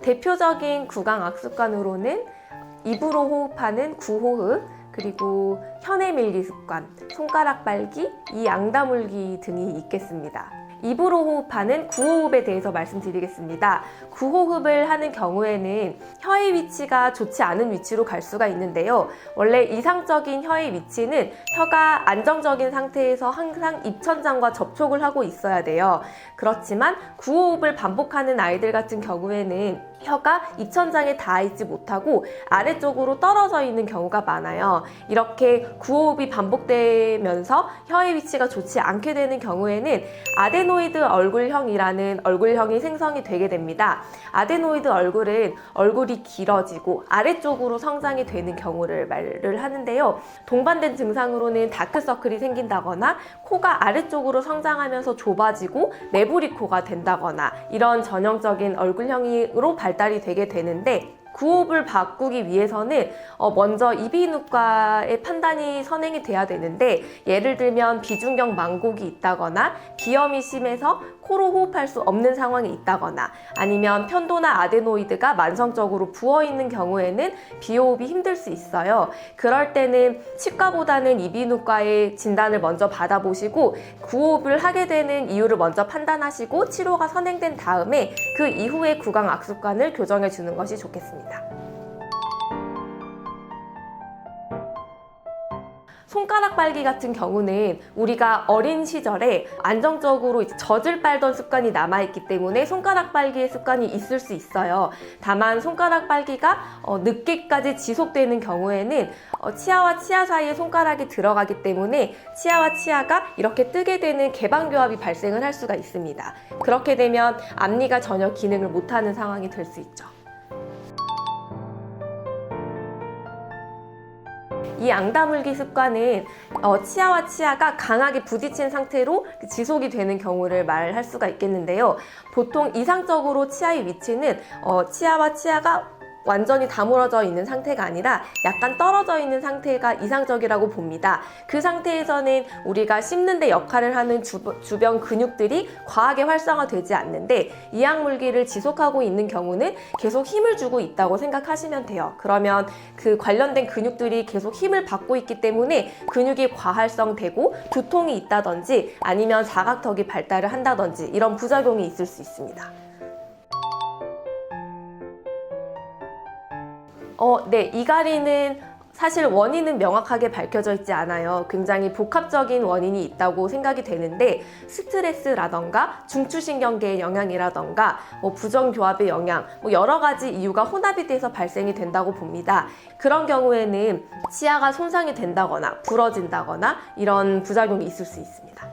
대표적인 구강 악습관으로는 입으로 호흡하는 구호흡, 그리고 혀내 밀기 습관, 손가락 빨기, 이 앙다물기 등이 있겠습니다. 입으로 호흡하는 구호흡에 대해서 말씀드리겠습니다. 구호흡을 하는 경우에는 혀의 위치가 좋지 않은 위치로 갈 수가 있는데요. 원래 이상적인 혀의 위치는 혀가 안정적인 상태에서 항상 입천장과 접촉을 하고 있어야 돼요. 그렇지만 구호흡을 반복하는 아이들 같은 경우에는 혀가 입천장에 닿아 있지 못하고 아래쪽으로 떨어져 있는 경우가 많아요. 이렇게 구호흡이 반복되면서 혀의 위치가 좋지 않게 되는 경우에는 아데노이드 얼굴형이라는 얼굴형이 생성이 되게 됩니다. 아데노이드 얼굴은 얼굴이 길어지고 아래쪽으로 성장이 되는 경우를 말을 하는데요. 동반된 증상으로는 다크서클이 생긴다거나 코가 아래쪽으로 성장하면서 좁아지고 매부리 코가 된다거나 이런 전형적인 얼굴형으로 발달이 되게 되는데, 구호흡을 바꾸기 위해서는 먼저 이비인후과의 판단이 선행이 돼야 되는데, 예를 들면 비중격 망곡이 있다거나 비염이 심해서 코로 호흡할 수 없는 상황이 있다거나 아니면 편도나 아데노이드가 만성적으로 부어있는 경우에는 비호흡이 힘들 수 있어요. 그럴 때는 치과보다는 이비인후과의 진단을 먼저 받아보시고 구호흡을 하게 되는 이유를 먼저 판단하시고 치료가 선행된 다음에 그 이후에 구강 악습관을 교정해 주는 것이 좋겠습니다. 손가락 빨기 같은 경우는 우리가 어린 시절에 안정적으로 젖을 빨던 습관이 남아있기 때문에 손가락 빨기의 습관이 있을 수 있어요. 다만 손가락 빨기가 늦게까지 지속되는 경우에는 치아와 치아 사이에 손가락이 들어가기 때문에 치아와 치아가 이렇게 뜨게 되는 개방교합이 발생을 할 수가 있습니다. 그렇게 되면 앞니가 전혀 기능을 못하는 상황이 될 수 있죠. 이 앙다물기 습관은 치아와 치아가 강하게 부딪힌 상태로 지속이 되는 경우를 말할 수가 있겠는데요. 보통 이상적으로 치아의 위치는 치아와 치아가 완전히 다물어져 있는 상태가 아니라 약간 떨어져 있는 상태가 이상적이라고 봅니다. 그 상태에서는 우리가 씹는 데 역할을 하는 주변 근육들이 과하게 활성화되지 않는데, 이악물기를 지속하고 있는 경우는 계속 힘을 주고 있다고 생각하시면 돼요. 그러면 그 관련된 근육들이 계속 힘을 받고 있기 때문에 근육이 과활성되고 두통이 있다든지 아니면 사각턱이 발달을 한다든지 이런 부작용이 있을 수 있습니다. 네, 이갈이는 사실 원인은 명확하게 밝혀져 있지 않아요. 굉장히 복합적인 원인이 있다고 생각이 되는데, 스트레스라던가 중추신경계의 영향이라던가 부정교합의 영향, 여러 가지 이유가 혼합이 돼서 발생이 된다고 봅니다. 그런 경우에는 치아가 손상이 된다거나 부러진다거나 이런 부작용이 있을 수 있습니다.